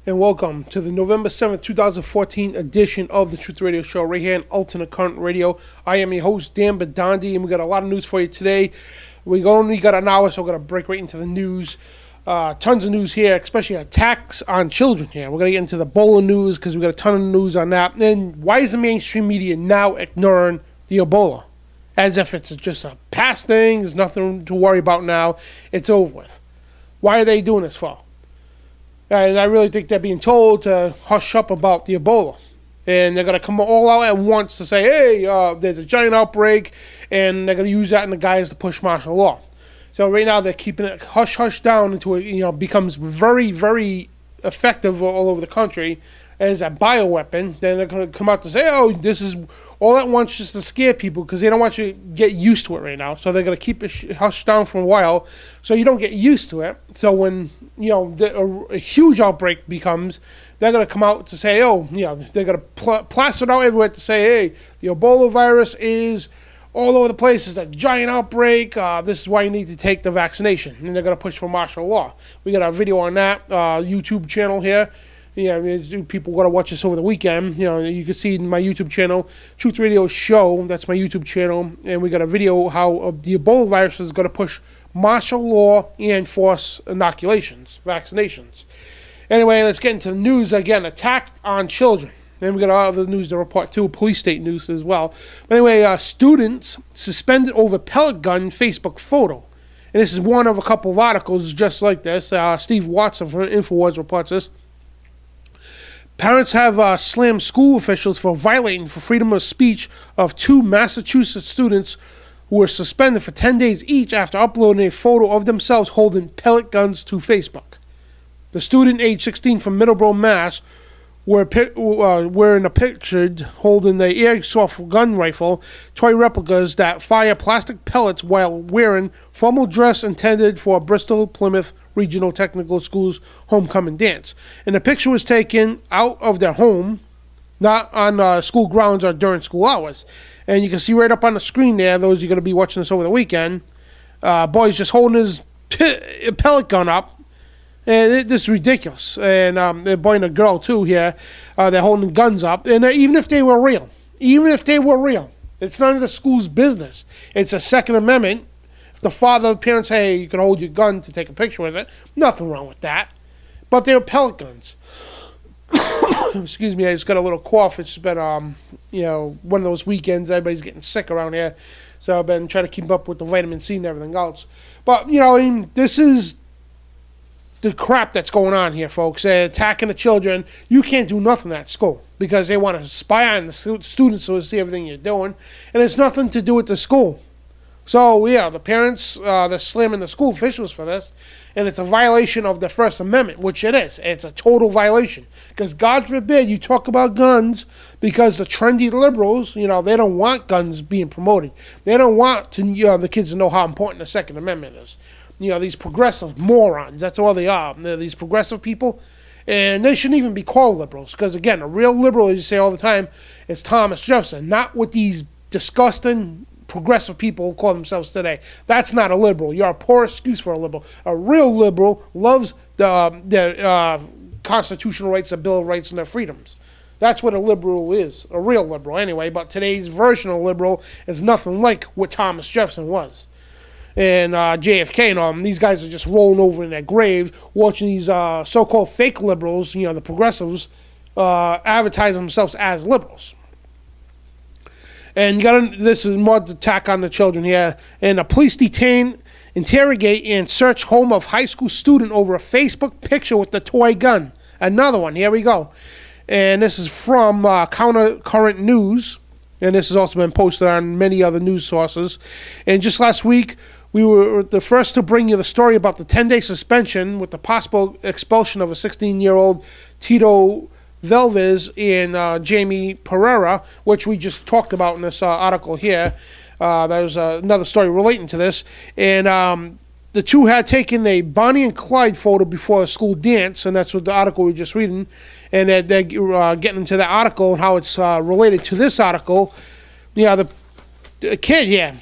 and welcome to the November 7th, 2014 edition of the Truth Radio Show right here on Alternate Current Radio. I am your host, Dan Badandi, and we got a lot of news for you today. We only got an hour, so we're going to break right into the news. Tons of news here, especially attacks on children here. We're going to get into the EBOLA news because we got a ton of news on that. And why is the mainstream media now ignoring the EBOLA? As if it's just a past thing, there's nothing to worry about now, it's over with. Why are they doing this for? And I really think they're being told to hush up about the EBOLA. And they're going to come all out at once to say, hey, there's a giant outbreak, and they're going to use that in the guise to push martial law. So right now they're keeping it hush down until it becomes very, very effective all over the country as a bioweapon. Then they're going to come out to say, oh, this is all at once just to scare people because they don't want you to get used to it right now. So they're going to keep it hushed down for a while so you don't get used to it. So when a huge outbreak becomes, they're going to come out to say, they're going to plaster it out everywhere to say, hey, the Ebola virus is all over the place. It's a giant outbreak. This is why you need to take the vaccination. And they're going to push for martial law. We got a video on that YouTube channel here. People got to watch this over the weekend. You can see in my YouTube channel, Truth Radio Show. That's my YouTube channel. And we got a video how the Ebola virus is going to push martial law and force inoculations, vaccinations. Anyway, let's get into the news again. Attack on children. And we got other news to report too, police state news as well. But anyway, students suspended over pellet gun Facebook photo. And this is one of a couple of articles just like this. Steve Watson from InfoWars reports this. Parents have slammed school officials for violating for freedom of speech of two Massachusetts students who were suspended for 10 days each after uploading a photo of themselves holding pellet guns to Facebook. The student, age 16 from Middleborough, Mass., were in a picture holding the airsoft gun rifle, toy replicas that fire plastic pellets while wearing formal dress intended for Bristol Plymouth Regional Technical School's homecoming dance. And the picture was taken out of their home, not on school grounds or during school hours. And you can see right up on the screen there, those you're going to be watching this over the weekend, boy's just holding his pellet gun up. And this is ridiculous. And the boy and a girl, too, here, they're holding guns up. And even if they were real, it's none of the school's business. It's a Second Amendment. If the father, parents, hey, you can hold your gun to take a picture with it, nothing wrong with that. But they're pellet guns. Excuse me, I just got a little cough. It's been, one of those weekends. Everybody's getting sick around here. So I've been trying to keep up with the vitamin C and everything else. But, this is the crap that's going on here, folks. They're attacking the children. You can't do nothing at school because they want to spy on the students so to see everything you're doing. And it's nothing to do with the school. So, the parents, they're slamming the school officials for this. And it's a violation of the First Amendment, which it is. It's a total violation. Because God forbid you talk about guns because the trendy liberals, they don't want guns being promoted. They don't want the kids to know how important the Second Amendment is. These progressive morons, that's all they are. They're these progressive people, and they shouldn't even be called liberals. Because, again, a real liberal, as you say all the time, is Thomas Jefferson, not what these disgusting progressive people call themselves today. That's not a liberal. You're a poor excuse for a liberal. A real liberal loves the constitutional rights, the Bill of Rights, and their freedoms. That's what a liberal is, a real liberal anyway. But today's version of liberal is nothing like what Thomas Jefferson was. And JFK and all them, these guys are just rolling over in their grave watching these so-called fake liberals, the progressives, advertise themselves as liberals. And this is more attack on the children here. And the police interrogate, and search home of high school student over a Facebook picture with the toy gun. Another one. Here we go. And this is from Counter Current News. And this has also been posted on many other news sources. And just last week, we were the first to bring you the story about the 10-day suspension with the possible expulsion of a 16-year-old Tito Velvez and Jamie Pereira, which we just talked about in this article here. There's another story relating to this. And the two had taken a Bonnie and Clyde photo before a school dance, and that's what the article we were just reading. And they're getting into that article and how it's related to this article. The kid here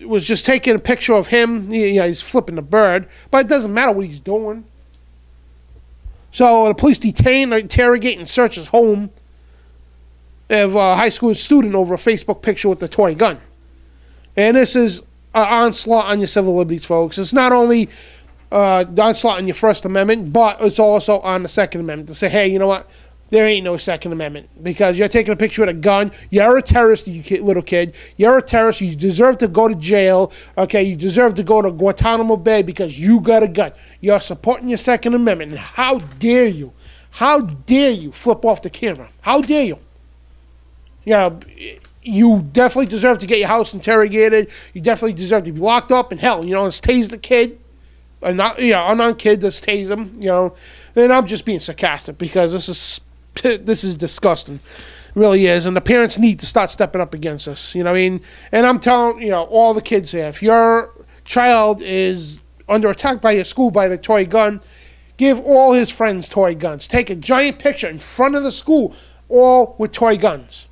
was just taking a picture of him. He's flipping the bird, but it doesn't matter what he's doing. So the police detain or interrogate and search his home of a high school student over a Facebook picture with the toy gun. And this is an onslaught on your civil liberties, folks. It's not only the onslaught on your First Amendment, but it's also on the Second Amendment to say, hey, you know what? There ain't no Second Amendment because you're taking a picture with a gun. You're a terrorist, you little kid. You're a terrorist. You deserve to go to jail. Okay, you deserve to go to Guantanamo Bay because you got a gun. You're supporting your Second Amendment. And how dare you? How dare you flip off the camera? How dare you? Yeah, you definitely deserve to get your house interrogated. You definitely deserve to be locked up in hell. You know, let's tase the kid. Not, you know, unarmed kid, let's tase him. You know, and I'm just being sarcastic because this is disgusting. It really is. And the parents need to start stepping up against this. You know what I mean? And I'm telling, you know, all the kids here, if your child is under attack by your school by the toy gun, give all his friends toy guns. Take a giant picture in front of the school, all with toy guns.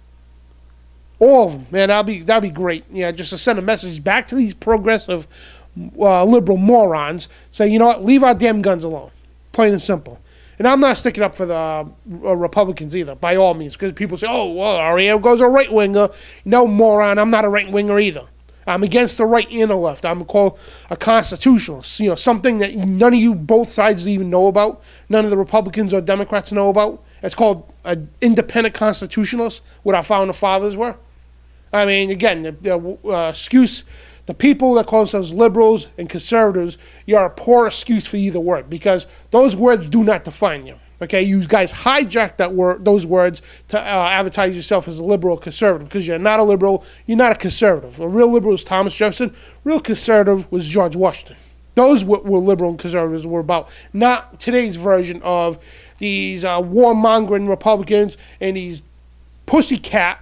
All of them, man. That'd be great. Yeah, just to send a message back to these progressive liberal morons. Say, you know what? Leave our damn guns alone. Plain and simple. And I'm not sticking up for the Republicans either, by all means, because people say, oh, well, Ariel goes a right-winger. No, moron, I'm not a right-winger either. I'm against the right and the left. I'm called a constitutionalist, you know, something that none of you, both sides even know about. None of the Republicans or Democrats know about. It's called an independent constitutionalist, what our founding fathers were. I mean, again, the excuse... The people that call themselves liberals and conservatives, you're a poor excuse for either word because those words do not define you. Okay, you guys hijack those words to advertise yourself as a liberal or conservative because you're not a liberal, you're not a conservative. A real liberal is Thomas Jefferson. Real conservative was George Washington. Those were liberal and conservatives were about, not today's version of these warmongering Republicans and these pussycat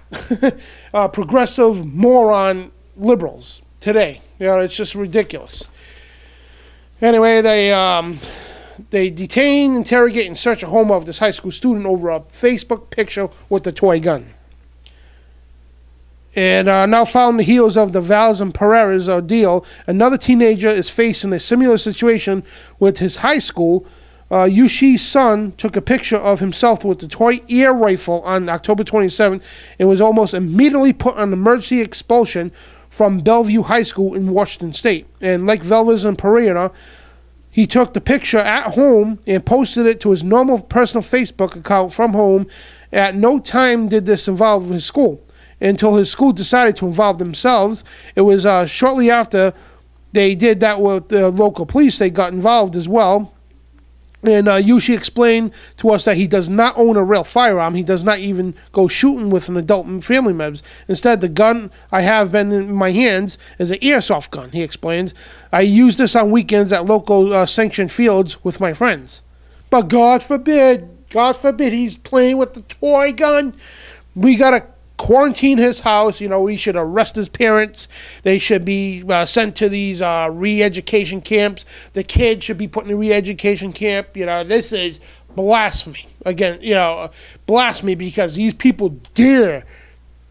progressive moron liberals. Today, you know, it's just ridiculous. Anyway, they detain, interrogate, and search a home of this high school student over a Facebook picture with the toy gun. And now following the heels of the Valls and Pereira's ordeal, another teenager is facing a similar situation with his high school. Yushi's son took a picture of himself with the toy air rifle on October 27th and was almost immediately put on emergency expulsion from Bellevue High School in Washington State. And like Valles and Pereira, he took the picture at home and posted it to his normal personal Facebook account from home. At no time did this involve his school until his school decided to involve themselves. It was shortly after they did that with the local police, they got involved as well. And Yushi explained to us that he does not own a real firearm. He does not even go shooting with an adult family members. Instead, the gun I have been in my hands is an airsoft gun, he explains. I use this on weekends at local sanctioned fields with my friends. But God forbid he's playing with the toy gun. We got to quarantine his house. You know, we should arrest his parents. They should be sent to these re-education camps. The kid should be put in a re-education camp. You know, this is blasphemy. Again, you know, blasphemy because these people dare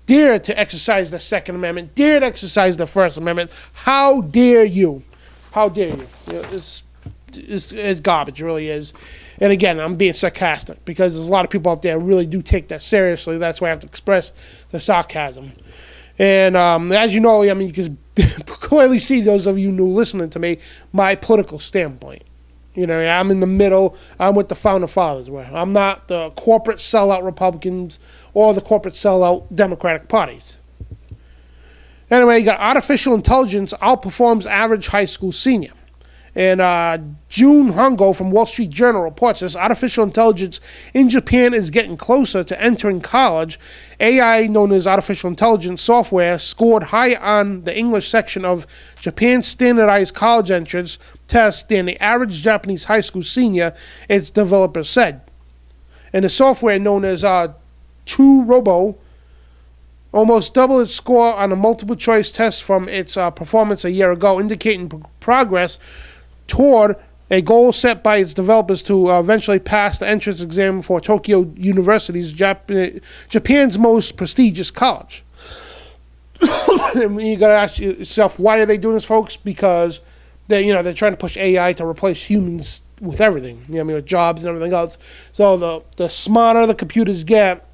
to exercise the Second Amendment, dare to exercise the First Amendment. How dare you? How dare you? You know, it's garbage, it really is. And again, I'm being sarcastic because there's a lot of people out there who really do take that seriously. That's why I have to express the sarcasm. And as you know, I mean, you can clearly see, those of you new listening to me, my political standpoint. You know, I'm in the middle. I'm with the founding fathers. Where I'm not the corporate sellout Republicans or the corporate sellout Democratic parties. Anyway, you got artificial intelligence outperforms average high school senior. And June Hongo from Wall Street Journal reports this artificial intelligence in Japan is getting closer to entering college. AI, known as artificial intelligence software, scored high on the English section of Japan's standardized college entrance test than the average Japanese high school senior, its developers said. And the software, known as Robo, almost doubled its score on a multiple choice test from its performance a year ago, indicating progress toward a goal set by its developers to eventually pass the entrance exam for Tokyo University's Japan's most prestigious college. And you got to ask yourself, why are they doing this, folks? Because they're trying to push AI to replace humans with everything. You know what I mean, with jobs and everything else. So the smarter the computers get,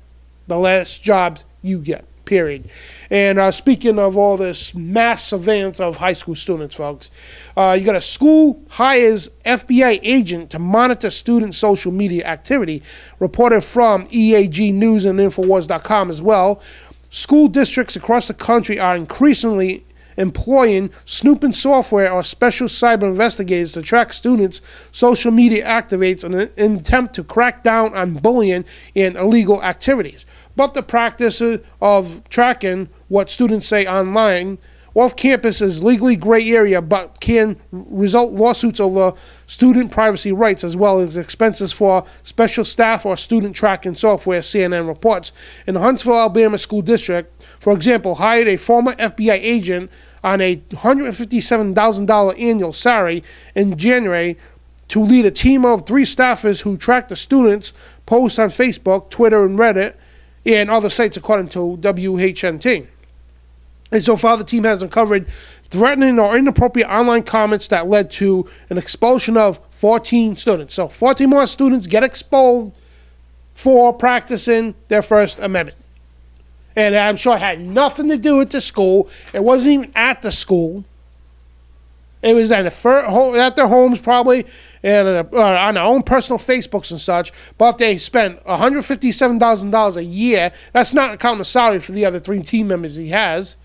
the less jobs you get. Period. And speaking of all this mass surveillance of high school students, folks, you got a school hires FBI agent to monitor student social media activity, reported from EAG News and Infowars.com as well. School districts across the country are increasingly employing snooping software or special cyber investigators to track students' social media activities in an attempt to crack down on bullying and illegal activities. But the practice of tracking what students say online off campus is legally gray area, but can result lawsuits over student privacy rights as well as expenses for special staff or student tracking software, CNN reports. In the Huntsville, Alabama school district, for example, hired a former FBI agent on a $157,000 annual salary in January to lead a team of 3 staffers who track the students' posts on Facebook, Twitter, and Reddit, and other sites, according to WHNT. And so far, the team has uncovered threatening or inappropriate online comments that led to an expulsion of 14 students. So 14 more students get expelled for practicing their First Amendment. And I'm sure it had nothing to do with the school. It wasn't even at the school. It was at their homes probably, and on their own personal Facebooks and such. But if they spent $157,000 a year, that's not counting the salary for the other 3 team members he has.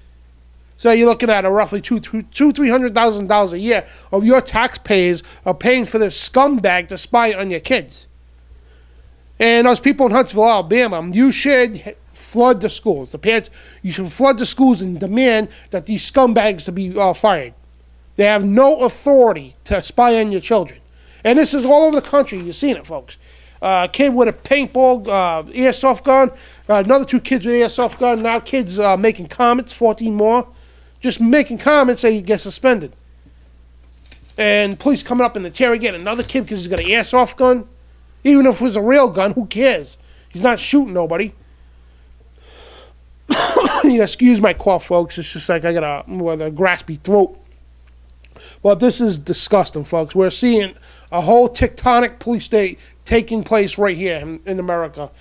So you're looking at a roughly $300,000 a year of your taxpayers are paying for this scumbag to spy on your kids. And those people in Huntsville, Alabama, you should flood the schools. The parents, you should flood the schools and demand that these scumbags to be fired. They have no authority to spy on your children. And this is all over the country. You've seen it, folks. Kid with a paintball, airsoft gun. Another 2 kids with airsoft gun. Now kids making comments, 14 more. Just making comments, they get suspended. And police coming up and interrogate another kid because he's got an airsoft gun. Even if it was a real gun, who cares? He's not shooting nobody. Excuse my cough, folks. It's just like I got a graspy throat. But this is disgusting, folks. We're seeing a whole tectonic police state taking place right here in America.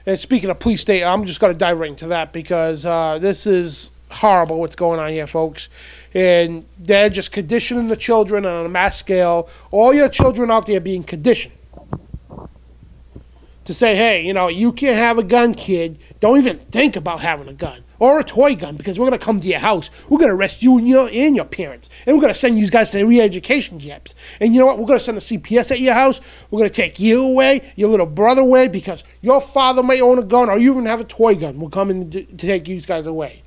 And speaking of police state, I'm just going to dive right into that because this is horrible what's going on here, folks. And they're just conditioning the children on a mass scale. All your children out there being conditioned to say, hey, you know, you can't have a gun, kid. Don't even think about having a gun or a toy gun because we're going to come to your house. We're going to arrest you and your parents. And we're going to send you guys to re-education camps. And you know what? We're going to send a CPS at your house. We're going to take you away, your little brother away because your father may own a gun or you even have a toy gun. We're coming to take you guys away.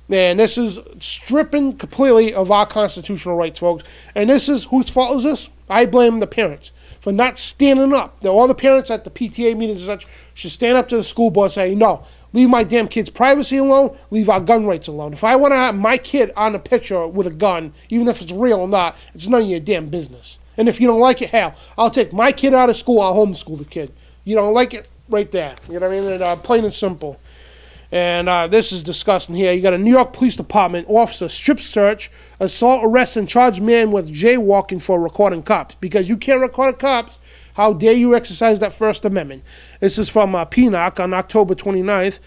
Man, this is stripping completely of our constitutional rights, folks. And this is, whose fault is this? I blame the parents for not standing up. All the parents at the PTA meetings and such should stand up to the school board and say, no, leave my damn kids' privacy alone, leave our gun rights alone. If I want to have my kid on a picture with a gun, even if it's real or not, it's none of your damn business. And if you don't like it, hell, I'll take my kid out of school, I'll homeschool the kid. You don't like it, right there. You know what I mean? And, plain and simple. And this is disgusting here. You got a New York Police Department officer strip search, assault, arrest, and charge man with jaywalking for recording cops. Because you can't record cops, how dare you exercise that First Amendment? This is from PNOC on October 29th.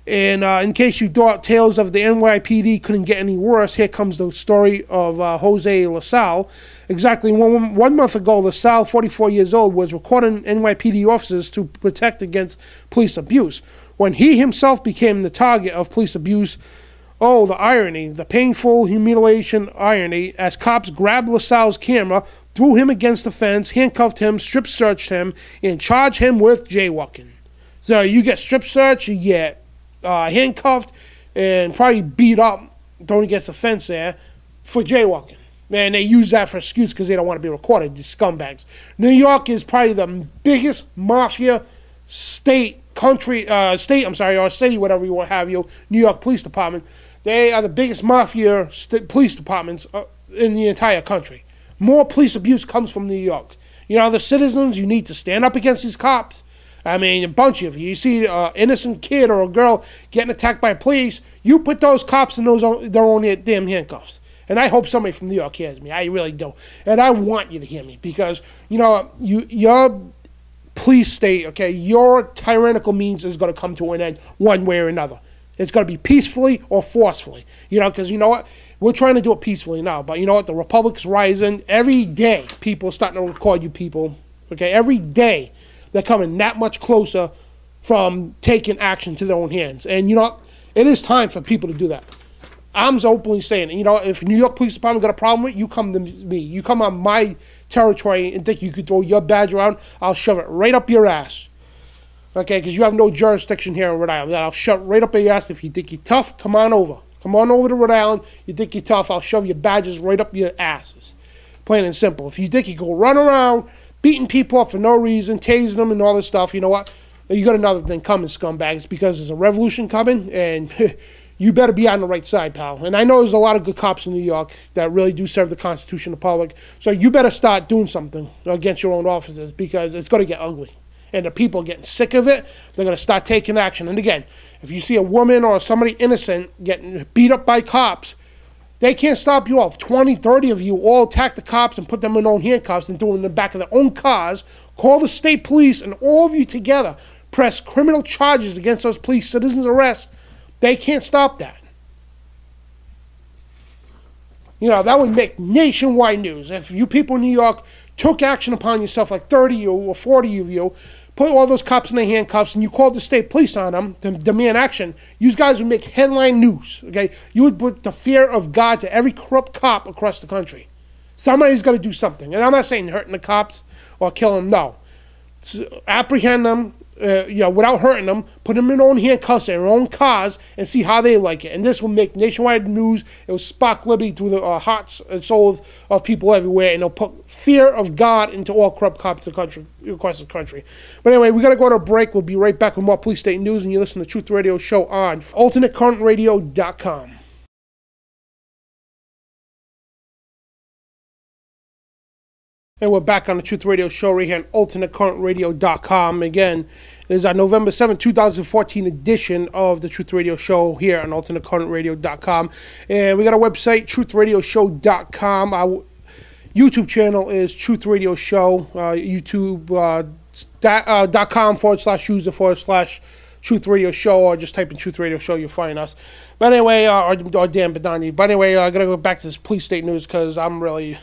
And in case you thought tales of the NYPD couldn't get any worse, here comes the story of Jose LaSalle. Exactly one month ago, LaSalle, 44 years old, was recording NYPD officers to protect against police abuse. When he himself became the target of police abuse, oh, the irony, the painful humiliation irony, as cops grabbed LaSalle's camera, threw him against the fence, handcuffed him, strip searched him, and charged him with jaywalking. So you get strip searched, you get handcuffed, and probably beat up, thrown against the fence there, for jaywalking. Man, they use that for excuse because they don't want to be recorded, these scumbags. New York is probably the biggest mafia state, or city, whatever you want to have, New York Police Department. They are the biggest mafia police departments in the entire country. More police abuse comes from New York. You know, the citizens, you need to stand up against these cops. I mean, a bunch of you. You see an innocent kid or a girl getting attacked by police, you put those cops in their own damn handcuffs. And I hope somebody from New York hears me. I really do. And I want you to hear me because, you know, your police state, okay, your tyrannical means is going to come to an end one way or another. It's going to be peacefully or forcefully, you know, because you know what? We're trying to do it peacefully now, but you know what? The Republic's rising. Every day, people are starting to record you people, okay? Every day, they're coming that much closer from taking action to their own hands. And you know what? It is time for people to do that. I'm openly saying it. You know, if New York Police Department got a problem with it, you come to me. You come on my territory and think you could throw your badge around, I'll shove it right up your ass. Okay, because you have no jurisdiction here in Rhode Island. I'll shove it right up your ass. If you think you're tough, come on over. Come on over to Rhode Island. You think you're tough, I'll shove your badges right up your asses. Plain and simple. If you think you go run around beating people up for no reason, tasing them and all this stuff, you know what? You got another thing coming, scumbags, because there's a revolution coming, and you better be on the right side, pal. And I know there's a lot of good cops in New York that really do serve the Constitution of the public, so you better start doing something against your own officers because it's going to get ugly. And the people are getting sick of it. They're going to start taking action. And again, if you see a woman or somebody innocent getting beat up by cops, they can't stop you off. 20, 30 of you all attack the cops and put them in their own handcuffs and throw them in the back of their own cars. Call the state police, and all of you together press criminal charges against those police, citizens arrest. They can't stop that. You know, that would make nationwide news. If you people in New York took action upon yourself, like 30 of you or 40 of you, put all those cops in their handcuffs, and you called the state police on them to demand action, you guys would make headline news, okay? You would put the fear of God to every corrupt cop across the country. Somebody's got to do something. And I'm not saying hurting the cops or killing them, no. So apprehend them, you know, without hurting them, put them in their own handcuffs in their own cars and see how they like it. And this will make nationwide news. It will spark liberty through the hearts and souls of people everywhere, and it'll put fear of God into all corrupt cops in the country, across the country. But anyway, we got to go to a break. We'll be right back with more police state news, and you listen to Truth Radio Show on alternatecurrentradio.com. And we're back on the Truth Radio Show right here on alternatecurrentradio.com. Again, it is our November 7, 2014 edition of the Truth Radio Show here on alternatecurrentradio.com. And we got a website, truthradioshow.com. Our YouTube channel is Truth Radio Show, youtube.com/user/Truth Radio Show, or just type in Truth Radio Show, you'll find us. But anyway, or Dan Badani. But anyway, I got to go back to this police state news because I'm really...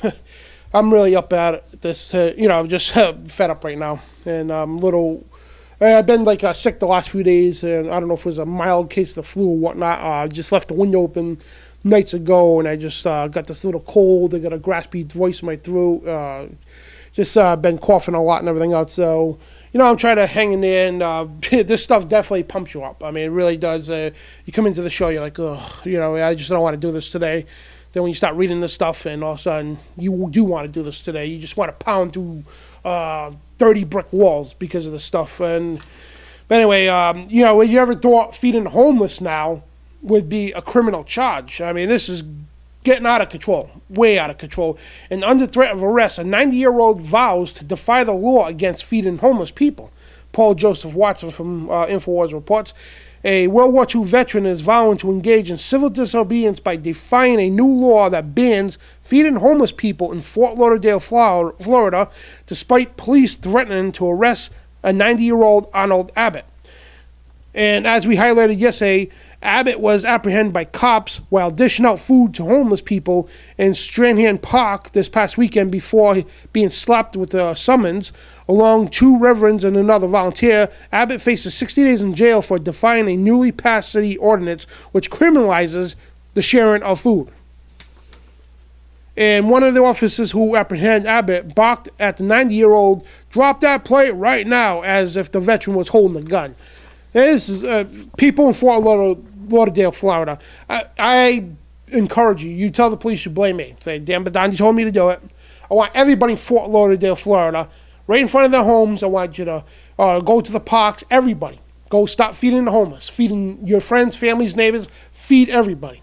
I'm really up at this, you know, I'm just fed up right now. And I'm a little, I've been like sick the last few days, and I don't know if it was a mild case of the flu or whatnot. I just left the window open nights ago, and I just got this little cold. I got a graspy voice in my throat. Just been coughing a lot and everything else. So, you know, I'm trying to hang in there, and this stuff definitely pumps you up. I mean, it really does. You come into the show, you're like, ugh, you know, I just don't want to do this today. Then when you start reading this stuff, and all of a sudden you do want to do this today, you just want to pound through 30 brick walls because of this stuff. But anyway, you know, you ever thought feeding homeless now would be a criminal charge? I mean, this is getting out of control, way out of control. And under threat of arrest, a 90-year-old vows to defy the law against feeding homeless people. Paul Joseph Watson from InfoWars reports. A World War II veteran is vowing to engage in civil disobedience by defying a new law that bans feeding homeless people in Fort Lauderdale, Florida, despite police threatening to arrest a 90-year-old Arnold Abbott. And as we highlighted yesterday, Abbott was apprehended by cops while dishing out food to homeless people in Stranahan Park this past weekend before being slapped with a summons. Along two reverends and another volunteer, Abbott faces 60 days in jail for defying a newly passed city ordinance which criminalizes the sharing of food. And one of the officers who apprehended Abbott barked at the 90-year-old, "Drop that plate right now," as if the veteran was holding a gun. This is people in Fort Lauderdale, Florida. I encourage you. You tell the police you blame me. Say, Dan Badani told me to do it. I want everybody in Fort Lauderdale, Florida, right in front of their homes. I want you to go to the parks. Everybody. Go stop feeding the homeless. Feeding your friends, families, neighbors. Feed everybody.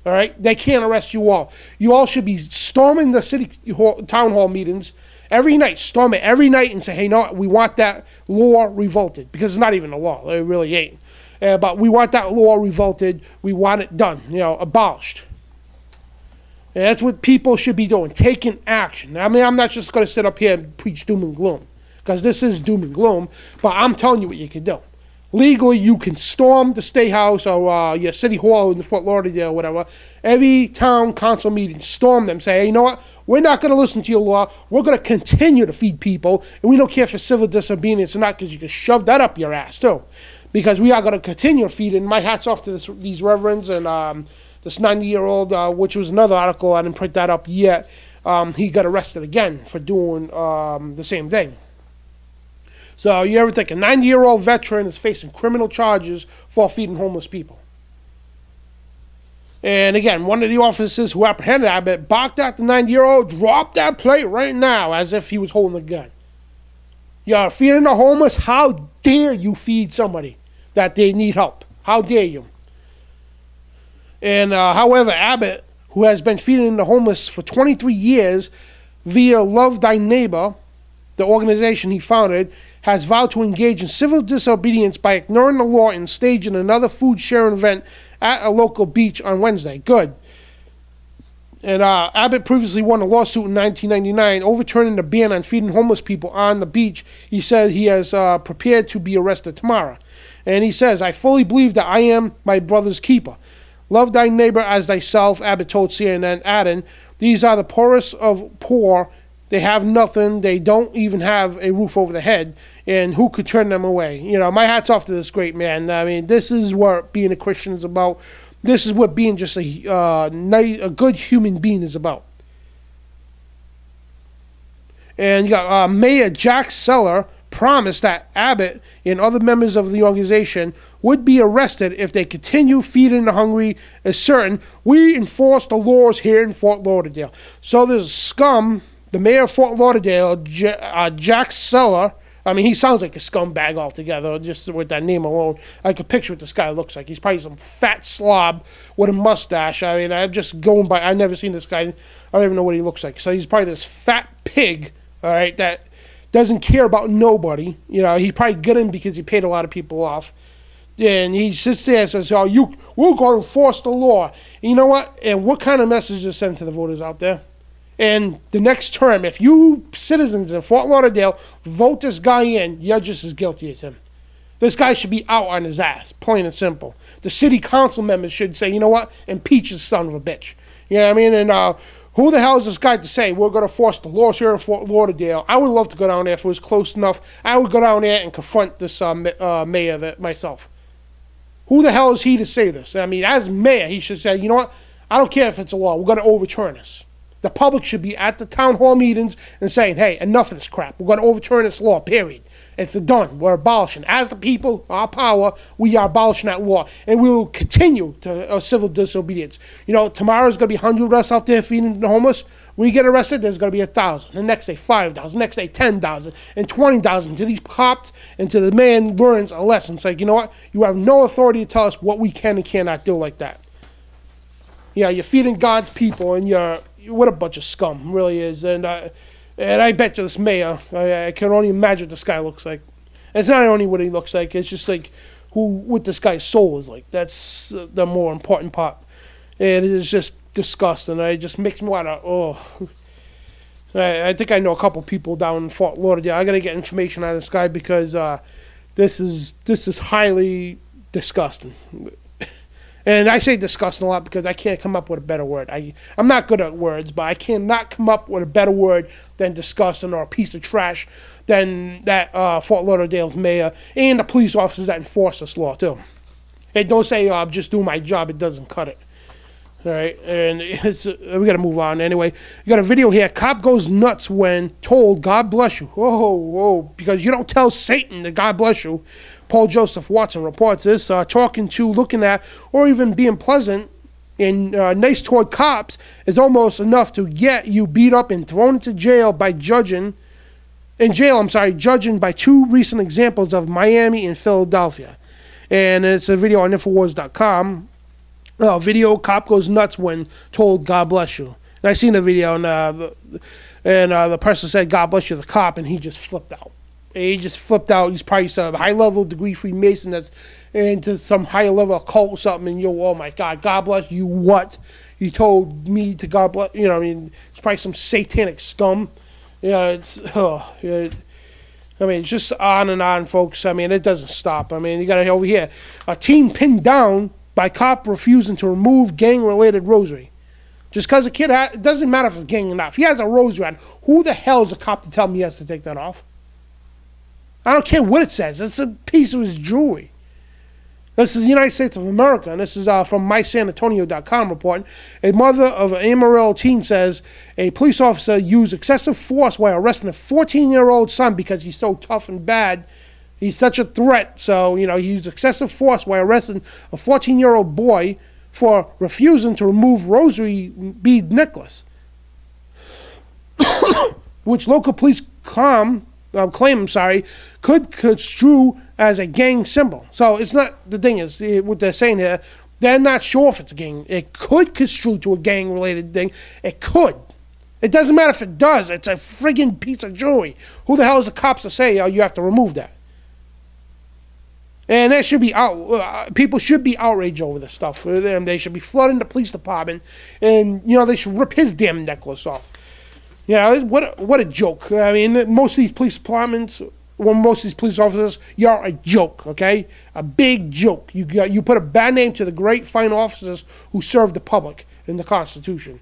All right? They can't arrest you all. You all should be storming the town hall meetings every night. Storm it every night and say, hey, no, we want that law revolted. Because it's not even a law. It really ain't. But we want that law revolted. We want it done, you know, abolished. And that's what people should be doing, taking action. I mean, I'm not just going to sit up here and preach doom and gloom, because this is doom and gloom, but I'm telling you what you can do. Legally, you can storm the State House or your City Hall in Fort Lauderdale or whatever. Every town council meeting, storm them, say, hey, you know what? We're not going to listen to your law. We're going to continue to feed people, and we don't care for civil disobedience or not, because you can shove that up your ass, too. Because we are going to continue feeding. My hat's off to these reverends and this 90-year-old, which was another article. I didn't print that up yet. He got arrested again for doing the same thing. So you ever think a 90-year-old veteran is facing criminal charges for feeding homeless people? And again, one of the officers who apprehended Abbott barked at the 90-year-old, drop that plate right now, as if he was holding a gun. You're feeding the homeless? How dare you feed somebody that they need help? How dare you? And however, Abbott, who has been feeding the homeless for 23 years via Love Thy Neighbor, the organization he founded, has vowed to engage in civil disobedience by ignoring the law and staging another food sharing event at a local beach on Wednesday. Good. And Abbott previously won a lawsuit in 1999 overturning the ban on feeding homeless people on the beach. He said he has prepared to be arrested tomorrow. And he says, I fully believe that I am my brother's keeper. Love thy neighbor as thyself, Abbott told CNN, adding, these are the poorest of poor. They have nothing. They don't even have a roof over their head. And who could turn them away? You know, my hat's off to this great man. I mean, this is what being a Christian is about. This is what being just a good human being is about. And you got Mayor Jack Seller promised that Abbott and other members of the organization would be arrested if they continue feeding the hungry, asserting, we enforce the laws here in Fort Lauderdale. So there's scum. The mayor of Fort Lauderdale, Jack Seller, I mean, he sounds like a scumbag altogether, just with that name alone. I could picture what this guy looks like. He's probably some fat slob with a mustache. I mean, I'm just going by, I've never seen this guy. I don't even know what he looks like. So he's probably this fat pig, all right, that doesn't care about nobody. You know, he probably got in because he paid a lot of people off. And he sits there and says, oh, we're going to enforce the law. And you know what? And what kind of message is sent to the voters out there? And the next term, if you citizens in Fort Lauderdale vote this guy in, you're just as guilty as him. This guy should be out on his ass, plain and simple. The city council members should say, you know what, impeach this son of a bitch. You know what I mean? And who the hell is this guy to say we're going to force the laws here in Fort Lauderdale? I would love to go down there if it was close enough. I would go down there and confront this mayor myself. Who the hell is he to say this? I mean, as mayor, he should say, you know what, I don't care if it's a law. We're going to overturn this. The public should be at the town hall meetings and saying, hey, enough of this crap. We're going to overturn this law, period. It's done. We're abolishing. As the people, our power, we are abolishing that law. And we will continue to civil disobedience. You know, tomorrow's going to be 100 of us out there feeding the homeless. We get arrested, there's going to be 1,000. The next day, 5,000. The next day, 10,000. And 20,000. To these cops and to the man learns a lesson. It's like, you know what? You have no authority to tell us what we can and cannot do like that. Yeah, you're feeding God's people and you're... What a bunch of scum, really is. And I bet you this mayor, I can only imagine what this guy looks like. And it's not only what he looks like, it's just like what this guy's soul is like. That's the more important part. And it is just disgusting. It just makes me want to, oh. I think I know a couple people down in Fort Lauderdale. I got to get information on this guy because this is highly disgusting. And I say disgusting a lot because I can't come up with a better word. I'm not good at words, but I cannot come up with a better word than disgusting or a piece of trash than that Fort Lauderdale's mayor and the police officers that enforce this law, too. And don't say, I'm just doing my job. It doesn't cut it. All right, and we got to move on anyway. You got a video here. Cop goes nuts when told, God bless you. Whoa, because you don't tell Satan that God bless you. Paul Joseph Watson reports this. Talking to, looking at, or even being pleasant and nice toward cops is almost enough to get you beat up and thrown into jail by judging by two recent examples of Miami and Philadelphia. And it's a video on Infowars.com. Video, cop goes nuts when told, God bless you. And I seen the video, and the person said, God bless you, the cop, and he just flipped out. He's probably some high-level degree Freemason that's into some higher level occult or something, and oh my God, God bless you, what? You told me to God bless. You know, I mean, it's probably some satanic scum. Yeah, it's. Oh, yeah. I mean, it's just on and on, folks. I mean, it doesn't stop. I mean, you got it over here. A teen pinned down by cop refusing to remove gang-related rosary. Just because a kid it doesn't matter if it's gang or not. If he has a rosary on, who the hell is a cop to tell me he has to take that off? I don't care what it says. It's a piece of his jewelry. This is the United States of America, and this is from mysanantonio.com reporting. A mother of an Amarillo teen says a police officer used excessive force while arresting a 14-year-old son because he's so tough and bad. He's such a threat. So, you know, he used excessive force while arresting a 14-year-old boy for refusing to remove rosary bead necklace, which local police claim could construe as a gang symbol. So it's not, the thing is, what they're saying here, they're not sure if it's a gang. It could construe to a gang-related thing. It could. It doesn't matter if it does. It's a friggin' piece of jewelry. Who the hell is the cops to say, oh, you have to remove that? And that should be out. People should be outraged over this stuff. They should be flooding the police department, and you know they should rip his damn necklace off. You know, what a joke. I mean, most of these police departments, well, most of these police officers, you're a joke, okay? A big joke. You put a bad name to the great fine officers who serve the public in the Constitution.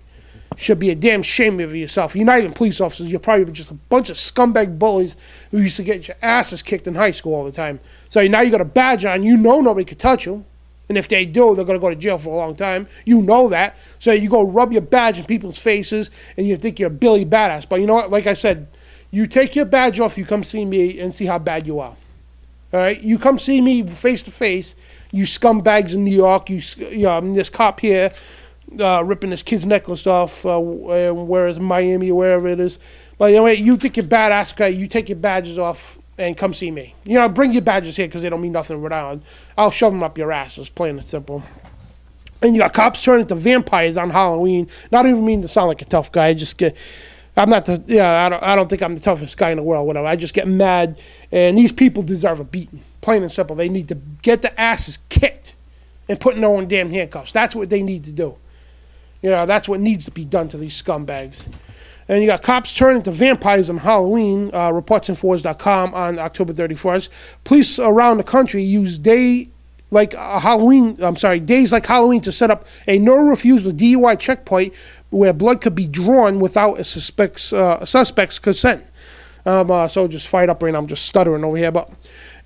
Should be a damn shame of yourself. You're not even police officers. You're probably just a bunch of scumbag bullies who used to get your asses kicked in high school all the time. So now you got a badge on. You know nobody could touch you. And if they do, they're going to go to jail for a long time. You know that. So you go rub your badge in people's faces and you think you're a Billy Badass. But you know what? Like I said, you take your badge off, you come see me and see how bad you are. All right? You come see me face to face, you scumbags in New York, this cop here ripping this kid's necklace off, whereas Miami or wherever it is. But you know what? You think you're badass, okay? You take your badges off and come see me. You know, bring your badges here because they don't mean nothing in Rhode Island. I'll shove them up your asses, plain and simple. And you got cops turning into vampires on Halloween. Not even mean to sound like a tough guy. I don't think I'm the toughest guy in the world, whatever. I just get mad, and these people deserve a beating. Plain and simple. They need to get the asses kicked and put in their own damn handcuffs. That's what they need to do. You know, that's what needs to be done to these scumbags. And you got cops turning into vampires on Halloween, reportsinforce.com on October 31st. Police around the country use days like Halloween to set up a no-refusal DUI checkpoint where blood could be drawn without a suspect's consent. So just fired up right now. I'm just stuttering over here. But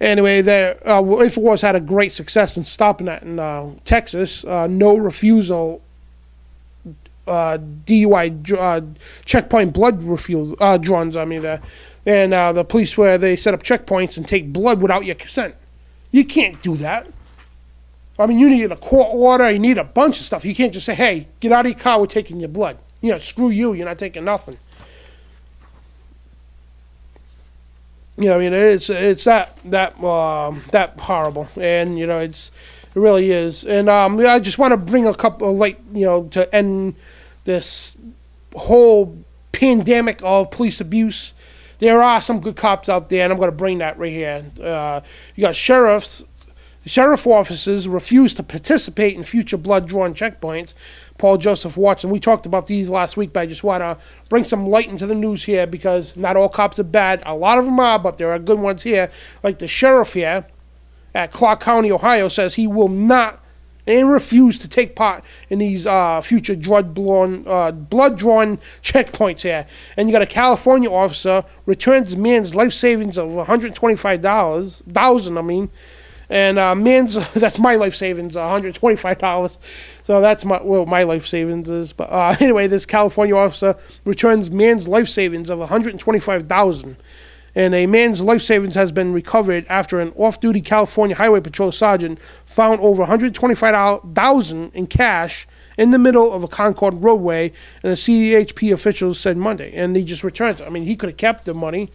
anyway, InfoWars had a great success in stopping that in Texas. No-refusal DUI checkpoint blood drawings. I mean, and the police where they set up checkpoints and take blood without your consent. You can't do that. I mean, you need a court order. You need a bunch of stuff. You can't just say, "Hey, get out of your car. We're taking your blood." You know, screw you. You're not taking nothing. You know, I mean, it's that horrible, and you know, it really is. And I just want to bring a couple of light, you know, to end this whole pandemic of police abuse. There are some good cops out there, and I'm going to bring that right here. You got sheriff officers refuse to participate in future blood-drawn checkpoints. Paul Joseph Watson. We talked about these last week, but I just want to bring some light into the news here because not all cops are bad. A lot of them are, but there are good ones here. Like the sheriff here at Clark County, Ohio, says he will not and refuse to take part in these future blood-drawn checkpoints here. And you got a California officer returns man's life savings of $125,000. And that's my life savings, $125. So that's my life savings is. But anyway, this California officer returns man's life savings of $125,000. And a man's life savings has been recovered after an off-duty California Highway Patrol sergeant found over $125,000 in cash in the middle of a Concord roadway, and the CHP officials said Monday. And he just returned it. I mean, he could have kept the money,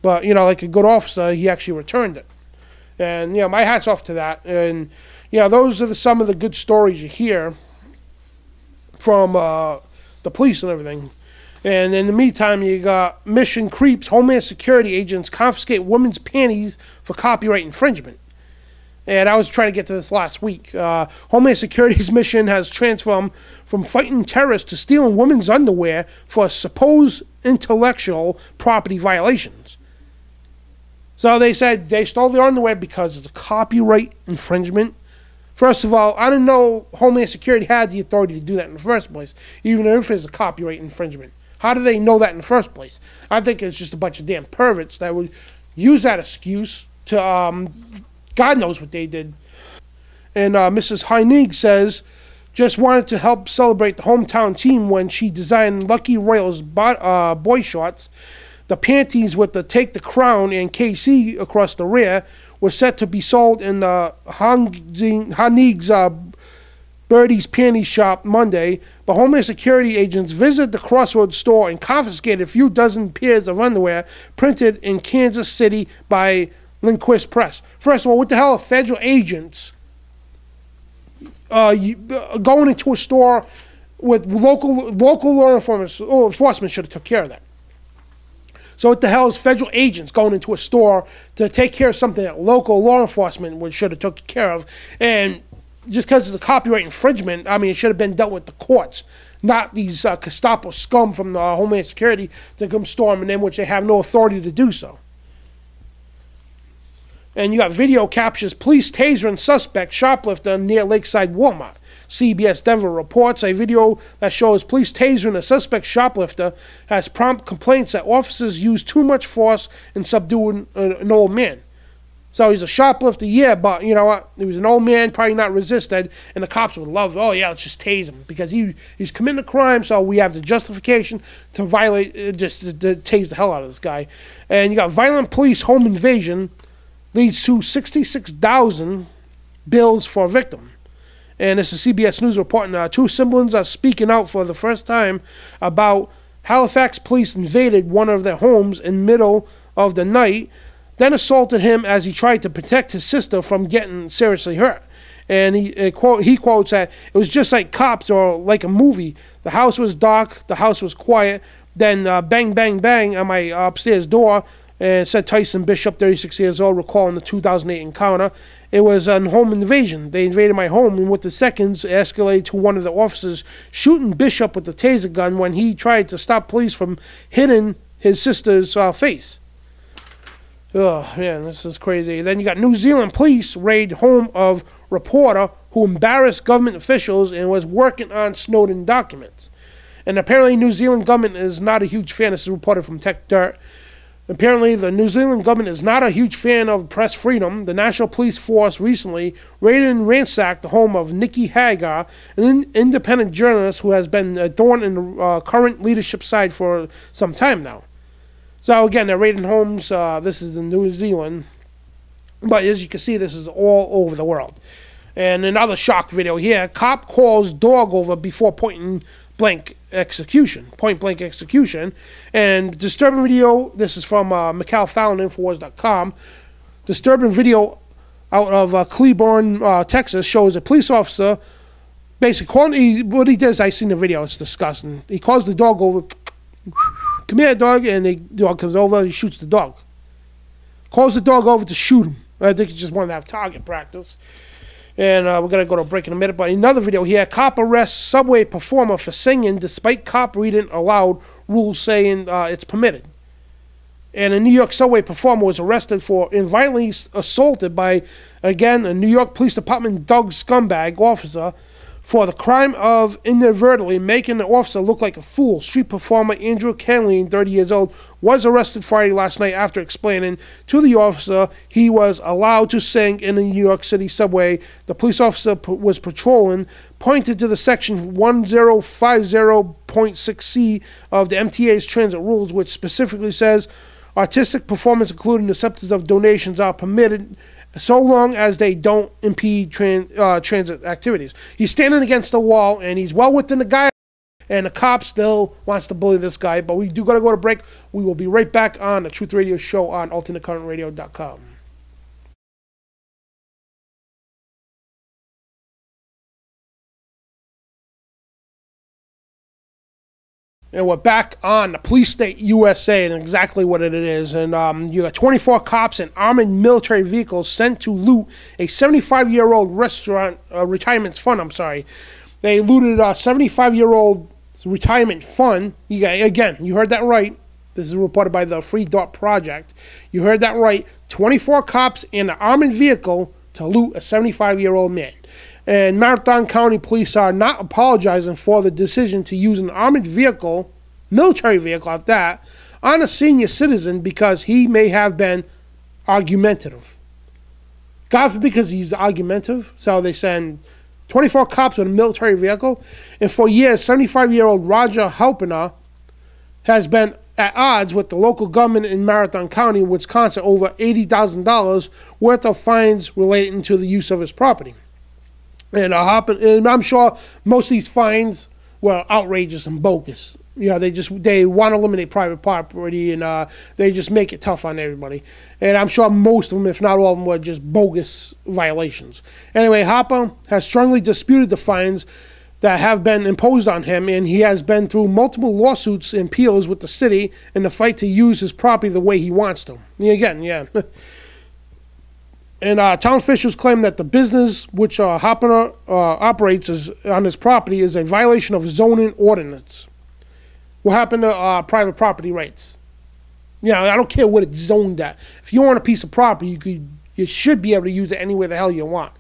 but, you know, like a good officer, he actually returned it. And, you know, my hat's off to that. And, you know, those are some of the good stories you hear from the police and everything. And in the meantime, you got Mission Creeps. Homeland Security agents confiscate women's panties for copyright infringement. And I was trying to get to this last week. Homeland Security's mission has transformed from fighting terrorists to stealing women's underwear for supposed intellectual property violations. So they said they stole their underwear because it's a copyright infringement. First of all, I didn't know Homeland Security had the authority to do that in the first place, even if it's a copyright infringement. How do they know that in the first place? I think it's just a bunch of damn perverts that would use that excuse to, God knows what they did. And Mrs. Heinig says, just wanted to help celebrate the hometown team when she designed Lucky Royals boy shorts. The panties with the Take the Crown and KC across the rear were set to be sold in Hanig's Birdie's Panty Shop Monday, but Homeland Security agents visited the Crossroads store and confiscated a few dozen pairs of underwear printed in Kansas City by Lindquist Press. First of all, what the hell are federal agents going into a store with local law enforcement should have took care of that. So what the hell is federal agents going into a store to take care of something that local law enforcement should have took care of? And just because it's a copyright infringement, I mean, it should have been dealt with the courts, not these Gestapo scum from the Homeland Security to come storming in, which they have no authority to do so. And you got video captures police tasering suspect shoplifter near Lakeside Walmart. CBS Denver reports a video that shows police tasering a suspect shoplifter has prompt complaints that officers used too much force in subduing an old man. So he's a shoplifter, yeah, but you know what? He was an old man, probably not resisted, and the cops would love, oh yeah, let's just tase him because he's committing a crime, so we have the justification to violate, just to tase the hell out of this guy. And you got violent police home invasion leads to 66,000 bills for a victim. And this is CBS News reporting two siblings are speaking out for the first time about Halifax police invaded one of their homes in the middle of the night, then assaulted him as he tried to protect his sister from getting seriously hurt. And he quotes that it was just like cops or like a movie. The house was dark, the house was quiet, then bang, bang, bang on my upstairs door. And said Tyson Bishop, 36 years old, recalling the 2008 encounter. It was a home invasion. They invaded my home, and within seconds, it escalated to one of the officers shooting Bishop with the taser gun when he tried to stop police from hitting his sister's face. Oh, man, this is crazy. Then you got New Zealand police raid home of reporter who embarrassed government officials and was working on Snowden documents. And apparently New Zealand government is not a huge fan. This is reported from Tech Dirt. Apparently, the New Zealand government is not a huge fan of press freedom. The National Police Force recently raided and ransacked the home of Nikki Hagar, an independent journalist who has been a thorn in the current leadership side for some time now. So again, they're raiding homes. This is in New Zealand. But as you can see, this is all over the world. And another shock video here. Cop calls dog over before point blank execution. And disturbing video, this is from Mikhail Fallon, Infowars.com. Disturbing video out of Cleburne, Texas, shows a police officer basically what he does. I seen the video, it's disgusting. He calls the dog over, come here dog, and the dog comes over, he shoots the dog. Calls the dog over to shoot him. I think he just wanted to have target practice. And we're going to go to a break in a minute. But another video here, cop arrests Subway performer for singing despite cop reading aloud rules saying it's permitted. And a New York Subway performer was arrested for violently assaulted by, again, a New York Police Department Doug scumbag officer for the crime of inadvertently making the officer look like a fool. Street performer Andrew Kenley, 30 years old, was arrested Friday last night after explaining to the officer he was allowed to sing in the New York City subway. The police officer was patrolling, pointed to the section 1050.6c of the MTA's transit rules, which specifically says artistic performance, including acceptance of donations, are permitted so long as they don't impede transit activities. He's standing against the wall, and he's well within the guy, and the cop still wants to bully this guy. But we do got to go to break. We will be right back on the Truth Radio Show on AlternateCurrentRadio.com. And we're back on the Police State USA and exactly what it is. And you got 24 cops and armored military vehicles sent to loot a 75-year-old restaurant retirement fund. I'm sorry. They looted a 75-year-old retirement fund. Again, you heard that right. This is reported by the Free Dot Project. You heard that right. 24 cops and an armored vehicle to loot a 75-year-old man. And Marathon County Police are not apologizing for the decision to use an armored vehicle, military vehicle at that, on a senior citizen because he may have been argumentative. God forbid, because he's argumentative. So they send 24 cops with a military vehicle. And for years, 75-year-old Roger Halpiner has been at odds with the local government in Marathon County, Wisconsin, over $80,000 worth of fines relating to the use of his property. And I'm sure most of these fines were outrageous and bogus. You know, they want to eliminate private property, and they just make it tough on everybody. And I'm sure most of them, if not all of them, were just bogus violations. Anyway, Hopper has strongly disputed the fines that have been imposed on him, and he has been through multiple lawsuits and appeals with the city in the fight to use his property the way he wants to. Again, yeah. And town officials claim that the business which Hopper operates on his property is a violation of zoning ordinance. What happened to private property rights? Yeah, I don't care what it's zoned at. If you own a piece of property, you should be able to use it anywhere the hell you want.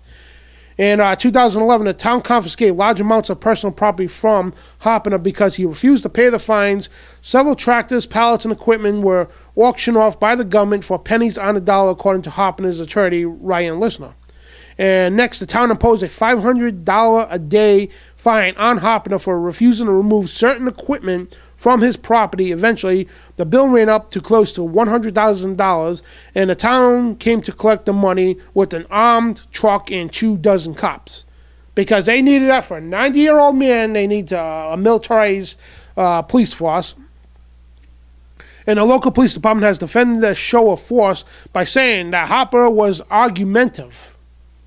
In 2011, the town confiscated large amounts of personal property from Hopper because he refused to pay the fines. Several tractors, pallets, and equipment were auctioned off by the government for pennies on the dollar, according to Hopper's attorney, Ryan Lisner. And next, the town imposed a $500 a day fine on Hopper for refusing to remove certain equipment from his property. Eventually, the bill ran up to close to $100,000, and the town came to collect the money with an armed truck and 24 cops. Because they needed that for a 90-year-old man, they need a militarized police force. And the local police department has defended the show of force by saying that Hopper was argumentative.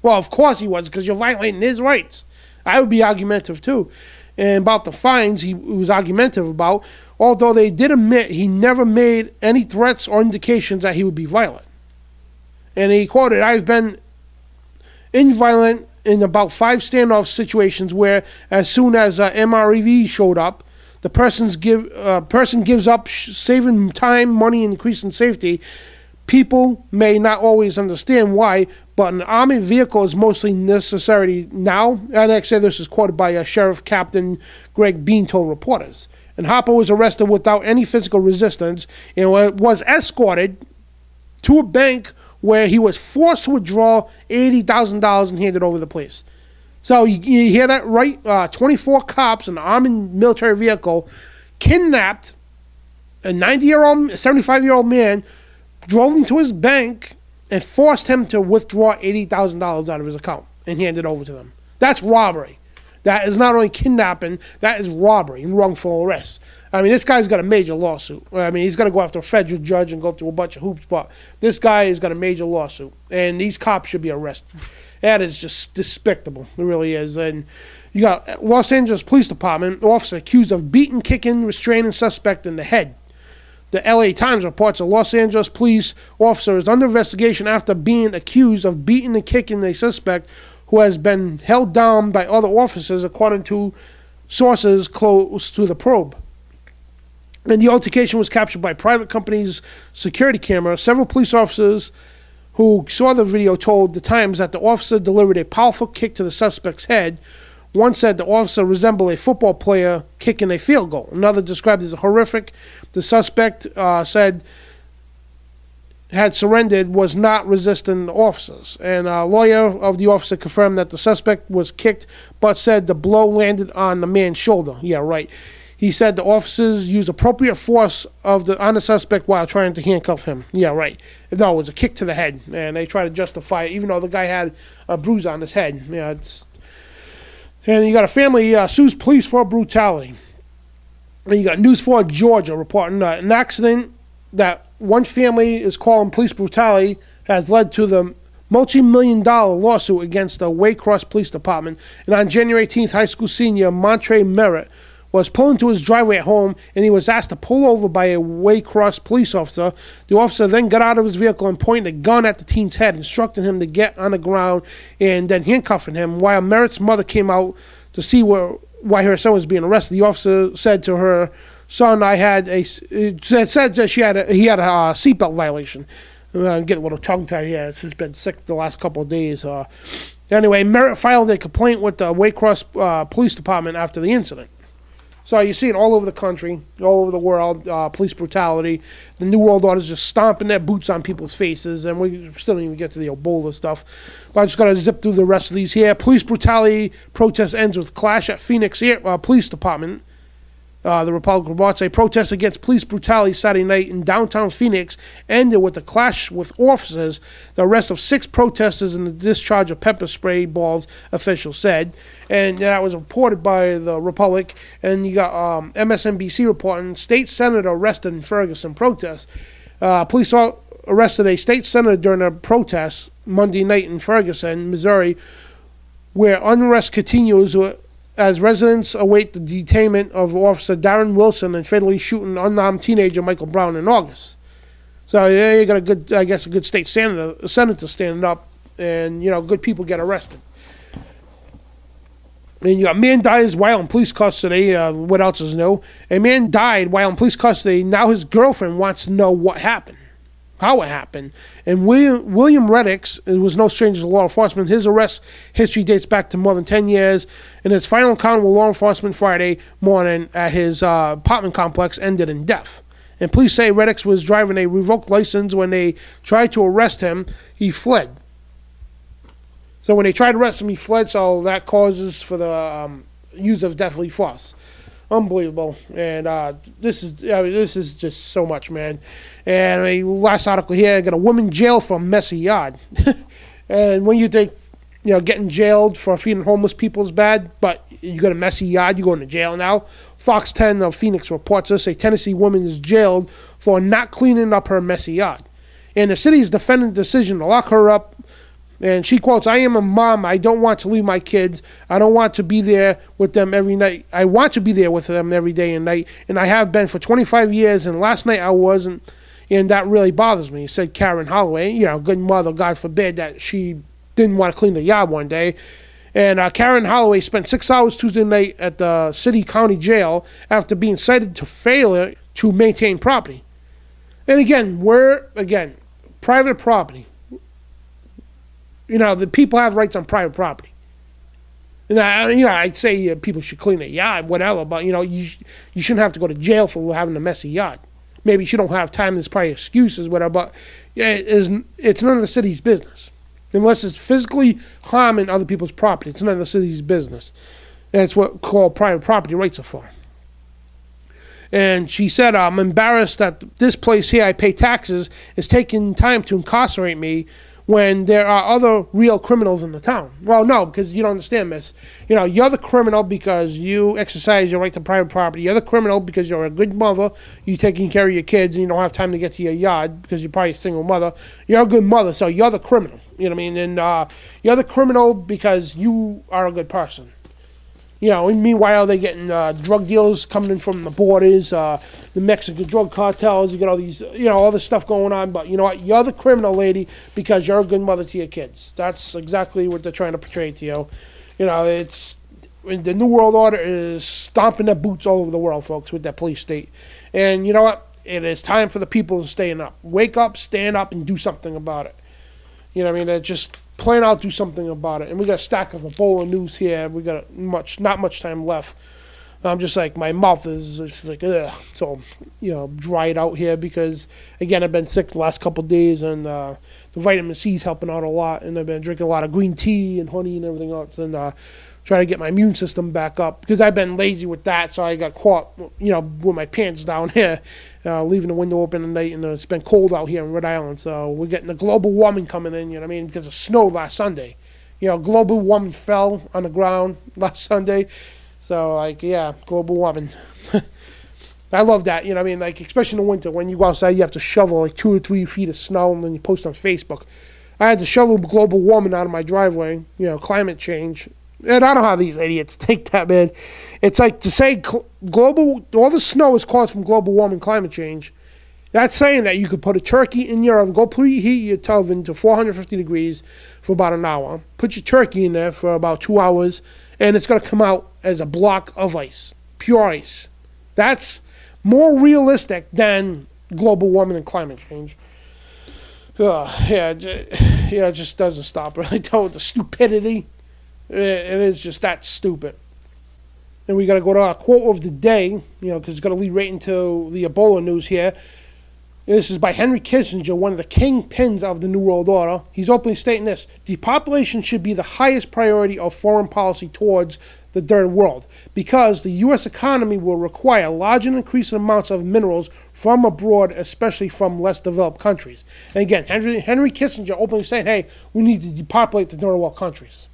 Well, of course he was, because you're violating his rights. I would be argumentative too. And about the fines, he was argumentative about, although they did admit he never made any threats or indications that he would be violent. And he quoted, "I've been inviolent in about 5 standoff situations where as soon as MREV showed up, the person gives up saving time, money, and increasing safety. People may not always understand why, but an armored vehicle is mostly necessary now." And like I said, this is quoted by Sheriff Captain Greg Bean told reporters. And Hopper was arrested without any physical resistance and was escorted to a bank where he was forced to withdraw $80,000 and handed over to the police. So you hear that right? 24 cops, an armed military vehicle, kidnapped a 75-year-old man, drove him to his bank, and forced him to withdraw $80,000 out of his account and hand it over to them. That's robbery. That is not only kidnapping, that is robbery and wrongful arrest. I mean, this guy's got a major lawsuit. I mean, he's got to go after a federal judge and go through a bunch of hoops, but this guy has got a major lawsuit, and these cops should be arrested. That is just despicable. It really is. And you got Los Angeles Police Department officer accused of beating, kicking, restraining suspect in the head. The LA Times reports a Los Angeles police officer is under investigation after being accused of beating and kicking a suspect who has been held down by other officers, according to sources close to the probe. And the altercation was captured by private company's security camera. Several police officers who saw the video told the Times that the officer delivered a powerful kick to the suspect's head. One said the officer resembled a football player kicking a field goal. Another described it as horrific. The suspect said had surrendered, was not resisting the officers. And a lawyer of the officer confirmed that the suspect was kicked, but said the blow landed on the man's shoulder. Yeah, right. He said the officers used appropriate force on the suspect while trying to handcuff him. Yeah, right. No, it was a kick to the head, and they tried to justify it, even though the guy had a bruise on his head. Yeah, and you got a family sues police for brutality. And you got News 4 Georgia reporting an accident that one family is calling police brutality has led to the multi-million-dollar lawsuit against the Waycross Police Department. And on January 18th, high school senior Montre Merritt was pulling to his driveway at home, and he was asked to pull over by a Waycross police officer. The officer then got out of his vehicle and pointed a gun at the teen's head, instructing him to get on the ground and then handcuffing him. While Merritt's mother came out to see why her son was being arrested, the officer said to her son, he had a seatbelt violation. I'm getting a little tongue-tied here. He's been sick the last couple of days. Anyway, Merritt filed a complaint with the Waycross Police Department after the incident. So you see it all over the country, all over the world, police brutality. The New World Order is just stomping their boots on people's faces, and we still didn't even get to the Ebola stuff. But I just got to zip through the rest of these here. Police brutality protest ends with clash at Phoenix Police Department. The Republican reports a protest against police brutality Saturday night in downtown Phoenix ended with a clash with officers, the arrest of 6 protesters, and the discharge of pepper spray balls, officials said. And that was reported by the Republic. And you got MSNBC reporting state senator arrested in Ferguson protest. Police arrested a state senator during a protest Monday night in Ferguson, Missouri, where unrest continues as residents await the detainment of Officer Darren Wilson and fatally shooting unarmed teenager Michael Brown in August. So yeah, you got a good state senator standing up, and good people get arrested. And you got a man dies while in police custody. What else is new? A man died while in police custody. Now his girlfriend wants to know what happened, how it happened. And William Reddix was no stranger to law enforcement. His arrest history dates back to more than 10 years, and his final encounter with law enforcement Friday morning at his apartment complex ended in death. And police say Reddix was driving a revoked license. When they tried to arrest him, he fled. So when they tried to arrest him, he fled, so that causes for the use of deadly force. Unbelievable. And this is just so much, man. And last article here, I got a woman jailed for a messy yard. And when you think, getting jailed for feeding homeless people is bad, but you got a messy yard, you're going to jail now. Fox 10 of Phoenix reports this. A Tennessee woman is jailed for not cleaning up her messy yard. And the city is defending the decision to lock her up. And she quotes, "I am a mom. I don't want to leave my kids. I don't want to be there with them every night. I want to be there with them every day and night. And I have been for 25 years. And last night I wasn't. And that really bothers me," said Karen Holloway. Good mother, God forbid, that she didn't want to clean the yard one day. And Karen Holloway spent 6 hours Tuesday night at the city county jail after being cited to failure to maintain property. And again, private property. The people have rights on private property. And I'd say people should clean their yard, whatever, but you shouldn't have to go to jail for having a messy yard. Maybe you don't have time. There's probably excuses, whatever. But it's none of the city's business, unless it's physically harming other people's property. It's none of the city's business. That's what called private property rights are for. And she said, "I'm embarrassed that this place here I pay taxes is taking time to incarcerate me when there are other real criminals in the town." Well, no, because you don't understand, miss. You're the criminal because you exercise your right to private property. You're the criminal because you're a good mother. You're taking care of your kids and you don't have time to get to your yard because you're probably a single mother. You're a good mother, so you're the criminal. You know what I mean? And you're the criminal because you are a good person. And meanwhile, they're getting drug dealers coming in from the borders, the Mexican drug cartels. You got all these, all this stuff going on. But you know what? You're the criminal, lady, because you're a good mother to your kids. That's exactly what they're trying to portray to you. It's the New World Order is stomping their boots all over the world, folks, with that police state. And you know what? It is time for the people to stand up. Wake up, stand up, and do something about it. Just plan out, do something about it. And we got a stack of Ebola news here. We got not much time left. I'm just like, my mouth is just like, ugh. So, dried out here because, again, I've been sick the last couple of days, and the vitamin C is helping out a lot. And I've been drinking a lot of green tea and honey and everything else, and try to get my immune system back up because I've been lazy with that. So I got caught, with my pants down here, leaving the window open at night, and it's been cold out here in Rhode Island. So we're getting the global warming coming in, because it snowed last Sunday. Global warming fell on the ground last Sunday. So, global warming. I love that, especially in the winter. When you go outside, you have to shovel 2 or 3 feet of snow, and then you post on Facebook. I had to shovel global warming out of my driveway, climate change. And I don't know how these idiots think that, man. It's like to say all the snow is caused from global warming, climate change. That's saying that you could put a turkey in your oven, go preheat your oven to 450 degrees for about an hour, put your turkey in there for about 2 hours, and it's going to come out as a block of ice, pure ice. That's more realistic than global warming and climate change. It just doesn't stop. Really, with the stupidity. It is just that stupid. And we got to go to our quote of the day, because it's going to lead right into the Ebola news here. This is by Henry Kissinger, one of the kingpins of the New World Order. He's openly stating this: depopulation should be the highest priority of foreign policy towards the third world, because the U.S. economy will require large and increasing amounts of minerals from abroad, especially from less developed countries. And again, Henry Kissinger openly saying, hey, we need to depopulate the third world countries.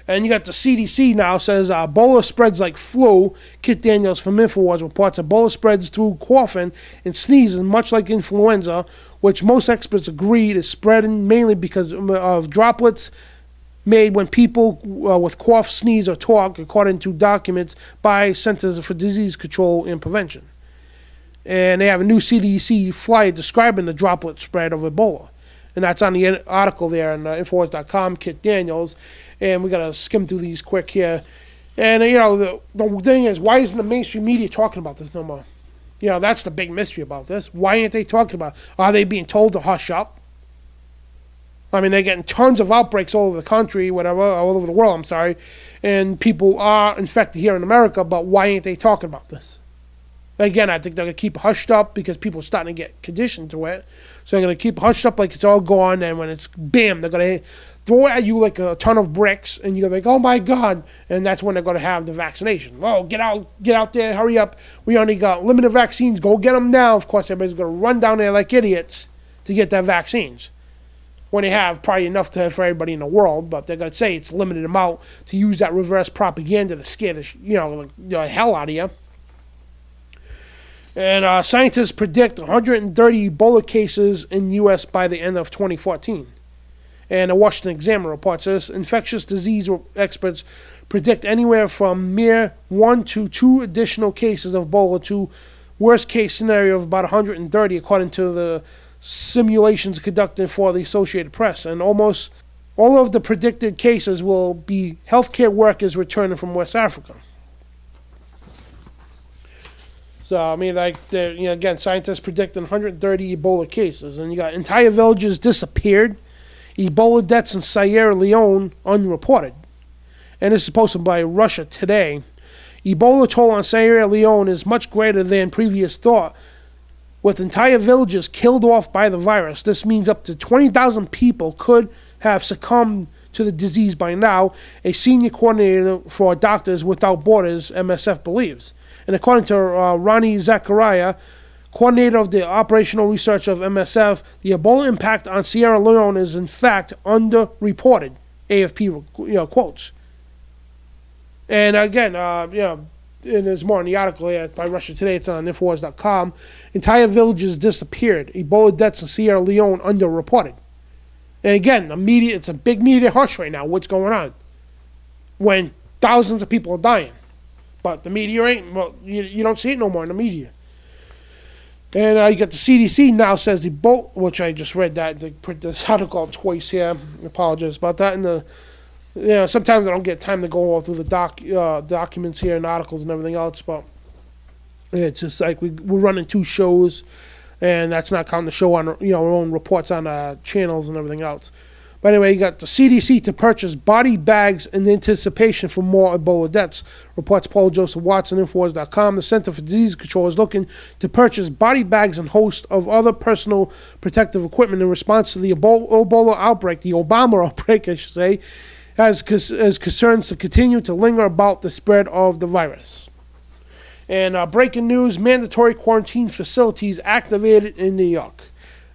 And you got the CDC now says Ebola spreads like flu. Kit Daniels from InfoWars reports Ebola spreads through coughing and sneezing, much like influenza, which most experts agreed is spreading mainly because of droplets made when people with cough, sneeze, or talk, according to documents by Centers for Disease Control and Prevention. And they have a new CDC flyer describing the droplet spread of Ebola. And that's on the article there on Infowars.com, Kit Daniels. And we got to skim through these quick here. And, the thing is, why isn't the mainstream media talking about this no more? That's the big mystery about this. Why aren't they talking about it? Are they being told to hush up? I mean, they're getting tons of outbreaks all over the country, all over the world, I'm sorry. And people are infected here in America, but why ain't they talking about this? Again, I think they're going to keep hushed up because people are starting to get conditioned to it. So they're going to keep hushed up like it's all gone, and when it's bam, they're going to throw at you like a ton of bricks, and you're like, oh my God, and that's when they're going to have the vaccination. Oh, get out there, hurry up. We only got limited vaccines, go get them now. Of course, everybody's going to run down there like idiots to get their vaccines, when they have probably enough for everybody in the world, but they're going to say it's limited amount to use that reverse propaganda to scare the hell out of you. And scientists predict 130 Ebola cases in the U.S. by the end of 2014. And the Washington Examiner reports this. Infectious disease experts predict anywhere from mere 1 to 2 additional cases of Ebola to worst case scenario of about 130, according to the simulations conducted for the Associated Press. And almost all of the predicted cases will be healthcare workers returning from West Africa. So, I mean, again, scientists predicting 130 Ebola cases. And you got entire villages disappeared. Ebola deaths in Sierra Leone unreported. And this is posted by Russia Today. Ebola toll on Sierra Leone is much greater than previous thought, with entire villages killed off by the virus. This means up to 20,000 people could have succumbed to the disease by now, a senior coordinator for Doctors Without Borders, MSF, believes. And according to Ronnie Zachariah, coordinator of the operational research of MSF, the Ebola impact on Sierra Leone is in fact underreported, AFP quotes. And again, and there's more in the article here by Russia Today. It's on Infowars.com. Entire villages disappeared. Ebola deaths in Sierra Leone underreported. And again, it's a big media hush right now. What's going on? When thousands of people are dying. But the media ain't, well, you don't see it no more in the media. And you got the CDC now says the Ebola, which I just read that, they put this article twice here. I apologize about that. And sometimes I don't get time to go all through the documents here and articles and everything else, but it's just like we're running 2 shows, and that's not counting the show on our own reports on channels and everything else. But anyway, you got the CDC to purchase body bags in anticipation for more Ebola deaths, reports Paul Joseph Watson, Infowars.com. The Center for Disease Control is looking to purchase body bags and a host of other personal protective equipment in response to the Ebola outbreak, the Obama outbreak, I should say, as concerns to continue to linger about the spread of the virus. And breaking news, mandatory quarantine facilities activated in New York.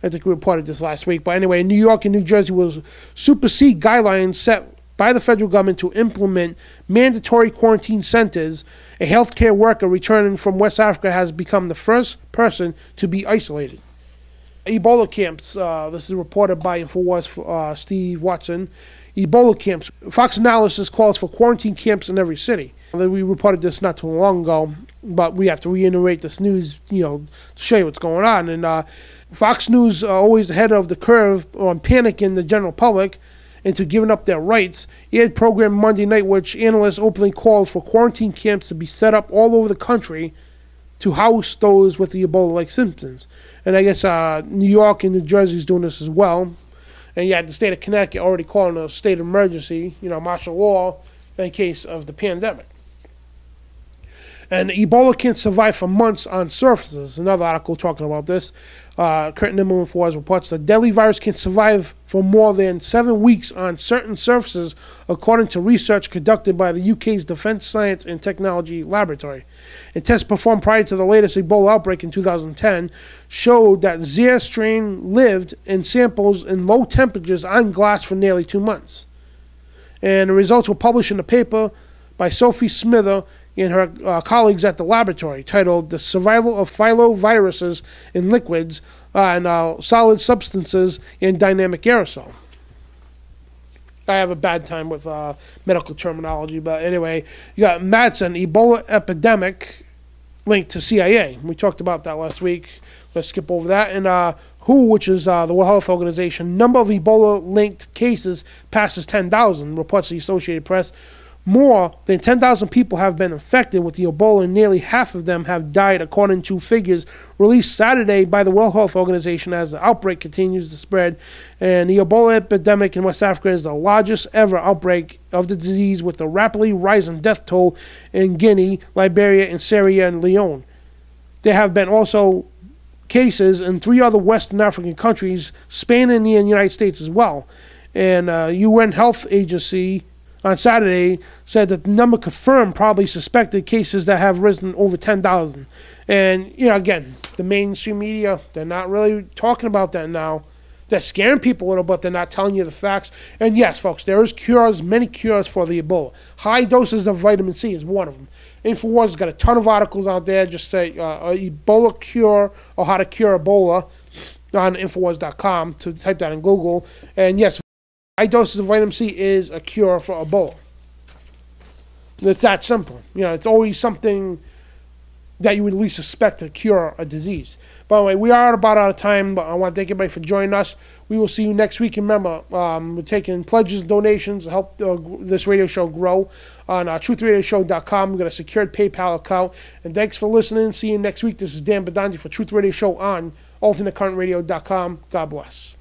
I think we reported this last week. But anyway, New York and New Jersey will supersede guidelines set by the federal government to implement mandatory quarantine centers. A healthcare worker returning from West Africa has become the first person to be isolated. Ebola camps, this is reported by Infowars Steve Watson. Ebola camps. Fox analysis calls for quarantine camps in every city. We reported this not too long ago, but we have to reiterate this news, to show you what's going on. And Fox News always ahead of the curve on panicking the general public into giving up their rights. He had program Monday night, which analysts openly called for quarantine camps to be set up all over the country to house those with the Ebola-like symptoms. And I guess New York and New Jersey is doing this as well. And the state of Connecticut already calling a state of emergency, martial law, in case of the pandemic. And Ebola can't survive for months on surfaces. Another article talking about this. Curtin Immonen reports the deadly virus can survive for more than 7 weeks on certain surfaces, according to research conducted by the UK's Defence Science and Technology Laboratory. And tests performed prior to the latest Ebola outbreak in 2010 showed that Zaire strain lived in samples in low temperatures on glass for nearly 2 months. And the results were published in a paper by Sophie Smither and her colleagues at the laboratory, titled The Survival of Filoviruses in Liquids and Solid Substances in Dynamic Aerosol. I have a bad time with medical terminology, but anyway, you got Madsen, Ebola epidemic linked to CIA. We talked about that last week. Let's skip over that. And WHO, which is the World Health Organization, number of Ebola-linked cases passes 10,000, reports the Associated Press. More than 10,000 people have been infected with the Ebola, and nearly half of them have died, according to figures released Saturday by the World Health Organization as the outbreak continues to spread. And the Ebola epidemic in West Africa is the largest ever outbreak of the disease, with a rapidly rising death toll in Guinea, Liberia, and Sierra Leone. There have been also cases in 3 other Western African countries, Spain and the United States as well. And UN Health Agency on Saturday said that the number confirmed probably suspected cases that have risen over 10,000. And, again, the mainstream media, they're not really talking about that now. They're scaring people a little, but they're not telling you the facts. And yes, folks, there is cures, many cures for the Ebola. High doses of vitamin C is one of them. InfoWars has got a ton of articles out there. Just say Ebola cure or how to cure Ebola on Infowars.com to type that in Google. And yes, high doses of vitamin C is a cure for Ebola. It's that simple. It's always something that you would at least suspect to cure a disease. By the way, we are about out of time, but I want to thank everybody for joining us. We will see you next week. And remember, we're taking pledges and donations to help this radio show grow on TruthRadioShow.com. We've got a secured PayPal account. And thanks for listening. See you next week. This is Dan Badandi for Truth Radio Show on AlternateCurrentRadio.com. God bless.